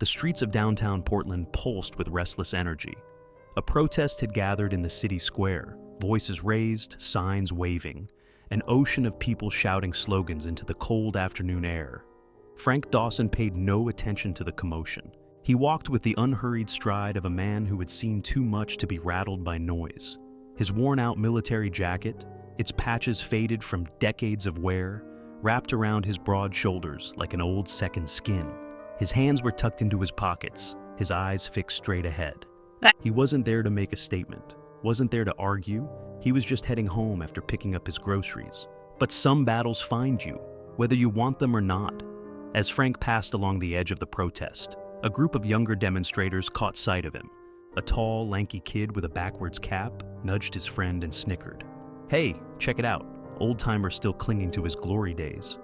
The streets of downtown Portland pulsed with restless energy. A protest had gathered in the city square, voices raised, signs waving, an ocean of people shouting slogans into the cold afternoon air. Frank Dawson paid no attention to the commotion. He walked with the unhurried stride of a man who had seen too much to be rattled by noise. His worn-out military jacket, its patches faded from decades of wear, wrapped around his broad shoulders like an old second skin. His hands were tucked into his pockets, his eyes fixed straight ahead. He wasn't there to make a statement, wasn't there to argue. He was just heading home after picking up his groceries. But some battles find you, whether you want them or not. As Frank passed along the edge of the protest, a group of younger demonstrators caught sight of him. A tall, lanky kid with a backwards cap nudged his friend and snickered. "Hey, check it out, old-timer still clinging to his glory days."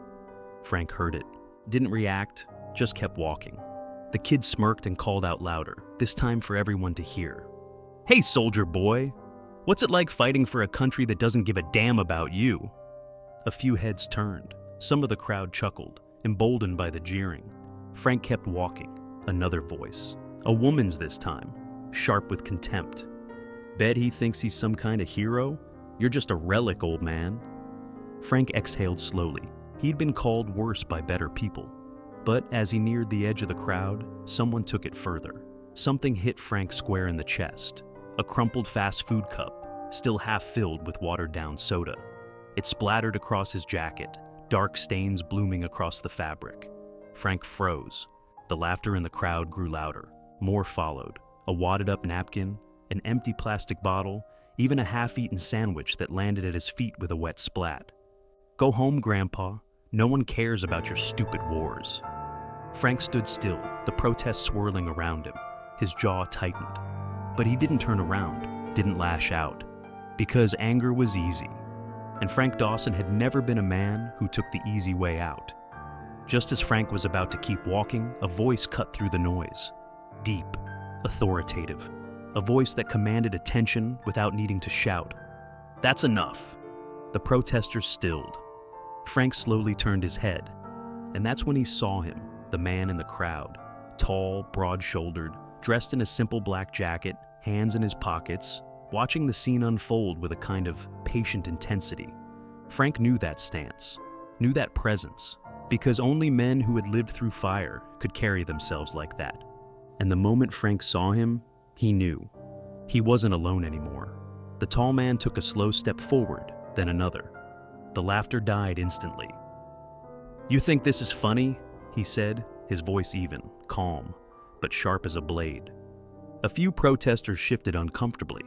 Frank heard it, didn't react, just kept walking. The kid smirked and called out louder, this time for everyone to hear. "Hey, soldier boy, what's it like fighting for a country that doesn't give a damn about you?" A few heads turned. Some of the crowd chuckled, emboldened by the jeering. Frank kept walking. Another voice. A woman's this time, sharp with contempt. "Bet he thinks he's some kind of hero? You're just a relic, old man." Frank exhaled slowly. He'd been called worse by better people. But as he neared the edge of the crowd, someone took it further. Something hit Frank square in the chest. A crumpled fast food cup, still half filled with watered-down soda. It splattered across his jacket, dark stains blooming across the fabric. Frank froze. The laughter in the crowd grew louder. More followed. A wadded-up napkin, an empty plastic bottle, even a half-eaten sandwich that landed at his feet with a wet splat. "Go home, Grandpa. No one cares about your stupid wars." Frank stood still, the protest swirling around him. His jaw tightened. But he didn't turn around, didn't lash out, because anger was easy. And Frank Dawson had never been a man who took the easy way out. Just as Frank was about to keep walking, a voice cut through the noise. Deep, authoritative, a voice that commanded attention without needing to shout. "That's enough." The protesters stilled. Frank slowly turned his head, and that's when he saw him, the man in the crowd, tall, broad-shouldered, dressed in a simple black jacket, hands in his pockets, watching the scene unfold with a kind of patient intensity. Frank knew that stance, knew that presence, because only men who had lived through fire could carry themselves like that. And the moment Frank saw him, he knew. He wasn't alone anymore. The tall man took a slow step forward, then another. The laughter died instantly. "You think this is funny?" he said, his voice even, calm, but sharp as a blade. A few protesters shifted uncomfortably.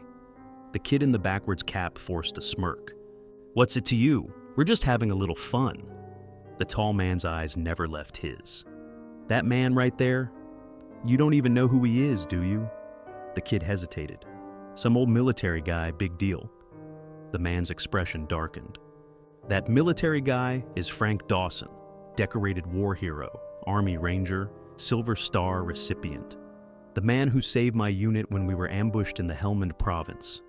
The kid in the backwards cap forced a smirk. "What's it to you? We're just having a little fun." The tall man's eyes never left his. "That man right there? You don't even know who he is, do you?" The kid hesitated. "Some old military guy, big deal." The man's expression darkened. "That military guy is Frank Dawson, decorated war hero, Army Ranger, Silver Star recipient. The man who saved my unit when we were ambushed in the Helmand province."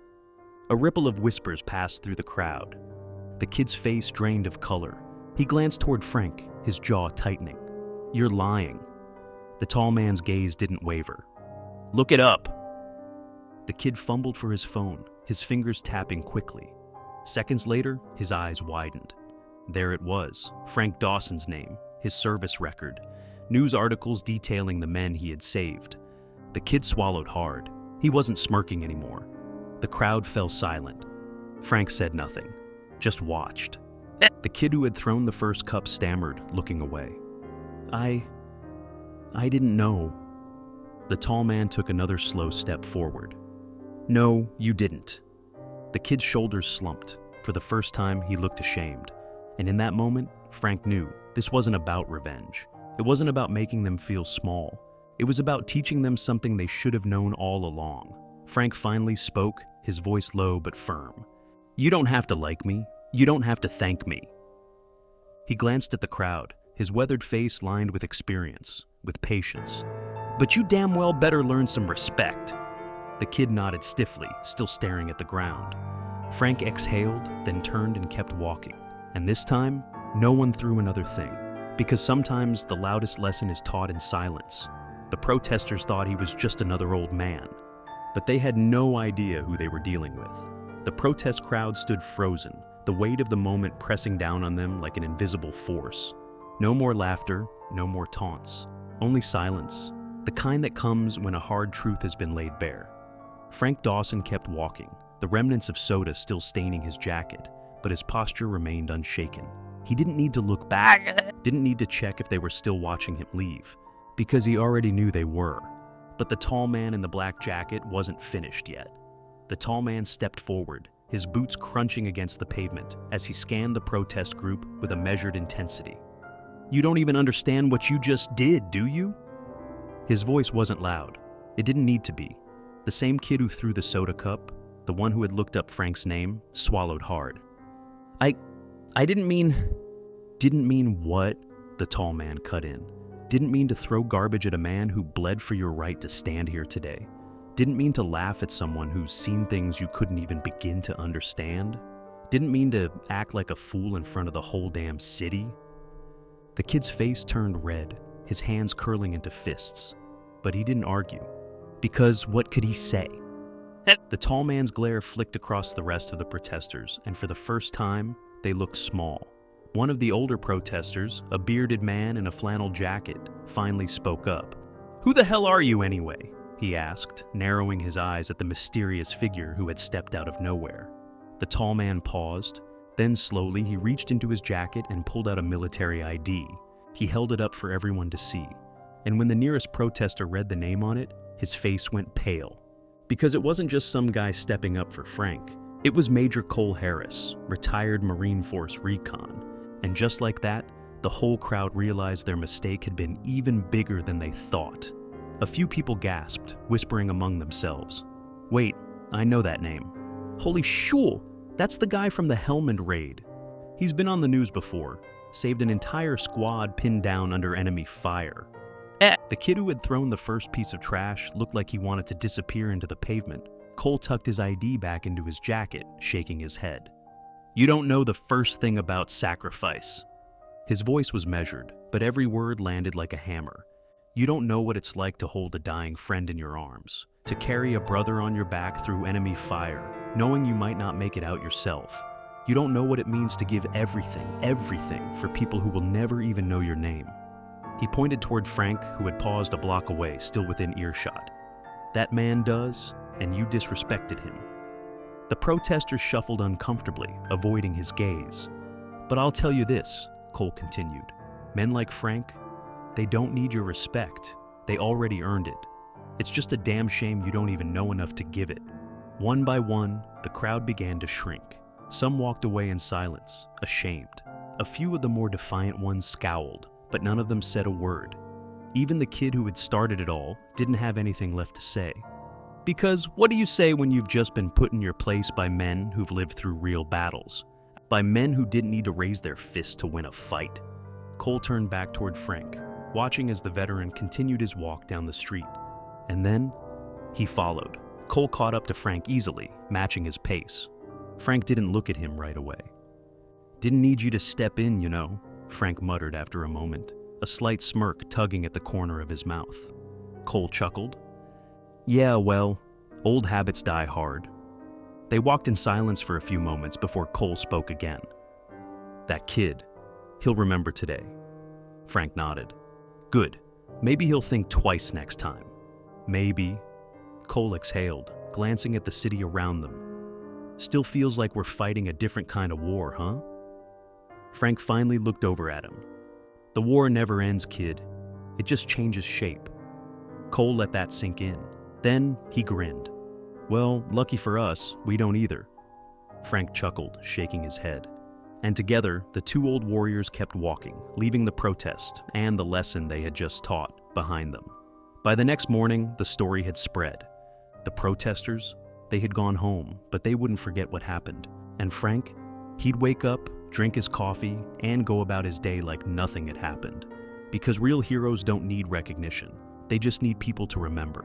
A ripple of whispers passed through the crowd. The kid's face drained of color. He glanced toward Frank, his jaw tightening. "You're lying." The tall man's gaze didn't waver. "Look it up." The kid fumbled for his phone, his fingers tapping quickly. Seconds later, his eyes widened. There it was, Frank Dawson's name, his service record, news articles detailing the men he had saved. The kid swallowed hard. He wasn't smirking anymore. The crowd fell silent. Frank said nothing, just watched. The kid who had thrown the first cup stammered, looking away. I didn't know." The tall man took another slow step forward. "No, you didn't." The kid's shoulders slumped. For the first time, he looked ashamed. And in that moment, Frank knew this wasn't about revenge. It wasn't about making them feel small. It was about teaching them something they should have known all along. Frank finally spoke, his voice low but firm. "You don't have to like me. You don't have to thank me." He glanced at the crowd, his weathered face lined with experience, with patience. "But you damn well better learn some respect." The kid nodded stiffly, still staring at the ground. Frank exhaled, then turned and kept walking. And this time, no one threw another thing, because sometimes the loudest lesson is taught in silence. The protesters thought he was just another old man, but they had no idea who they were dealing with. The protest crowd stood frozen, the weight of the moment pressing down on them like an invisible force. No more laughter, no more taunts, only silence, the kind that comes when a hard truth has been laid bare. Frank Dawson kept walking, the remnants of soda still staining his jacket, but his posture remained unshaken. He didn't need to look back, didn't need to check if they were still watching him leave, because he already knew they were. But the tall man in the black jacket wasn't finished yet. The tall man stepped forward, his boots crunching against the pavement as he scanned the protest group with a measured intensity. "You don't even understand what you just did, do you?" His voice wasn't loud. It didn't need to be. The same kid who threw the soda cup, the one who had looked up Frank's name, swallowed hard. I didn't mean... Didn't mean what? The tall man cut in. Didn't mean to throw garbage at a man who bled for your right to stand here today. Didn't mean to laugh at someone who's seen things you couldn't even begin to understand. Didn't mean to act like a fool in front of the whole damn city. The kid's face turned red, his hands curling into fists. But he didn't argue. Because what could he say? The tall man's glare flicked across the rest of the protesters, and for the first time, they looked small. One of the older protesters, a bearded man in a flannel jacket, finally spoke up. "Who the hell are you anyway?" he asked, narrowing his eyes at the mysterious figure who had stepped out of nowhere. The tall man paused, then slowly he reached into his jacket and pulled out a military ID. He held it up for everyone to see, and when the nearest protester read the name on it, his face went pale. Because it wasn't just some guy stepping up for Frank. It was Major Cole Harris, retired Marine Force Recon. And just like that, the whole crowd realized their mistake had been even bigger than they thought. A few people gasped, whispering among themselves. "Wait, I know that name. Holy sure, that's the guy from the Helmand raid. He's been on the news before, saved an entire squad pinned down under enemy fire." The kid who had thrown the first piece of trash looked like he wanted to disappear into the pavement. Cole tucked his ID back into his jacket, shaking his head. "You don't know the first thing about sacrifice." His voice was measured, but every word landed like a hammer. "You don't know what it's like to hold a dying friend in your arms, to carry a brother on your back through enemy fire, knowing you might not make it out yourself. You don't know what it means to give everything for people who will never even know your name." He pointed toward Frank, who had paused a block away, still within earshot. "That man does, and you disrespected him." The protesters shuffled uncomfortably, avoiding his gaze. "But I'll tell you this," Cole continued. "Men like Frank, they don't need your respect. They already earned it. It's just a damn shame you don't even know enough to give it." One by one, the crowd began to shrink. Some walked away in silence, ashamed. A few of the more defiant ones scowled, but none of them said a word. Even the kid who had started it all didn't have anything left to say. Because what do you say when you've just been put in your place by men who've lived through real battles? By men who didn't need to raise their fists to win a fight? Cole turned back toward Frank, watching as the veteran continued his walk down the street. And then, he followed. Cole caught up to Frank easily, matching his pace. Frank didn't look at him right away. "Didn't need you to step in, you know," Frank muttered after a moment, a slight smirk tugging at the corner of his mouth. Cole chuckled. "Yeah, well, old habits die hard." They walked in silence for a few moments before Cole spoke again. "That kid, he'll remember today." Frank nodded. "Good. Maybe he'll think twice next time." "Maybe." Cole exhaled, glancing at the city around them. "Still feels like we're fighting a different kind of war, huh?" Frank finally looked over at him. "The war never ends, kid. It just changes shape." Cole let that sink in. Then he grinned. "Well, lucky for us, we don't either." Frank chuckled, shaking his head. And together, the two old warriors kept walking, leaving the protest and the lesson they had just taught behind them. By the next morning, the story had spread. The protesters, they had gone home, but they wouldn't forget what happened. And Frank, he'd wake up, drink his coffee, and go about his day like nothing had happened. Because real heroes don't need recognition. They just need people to remember.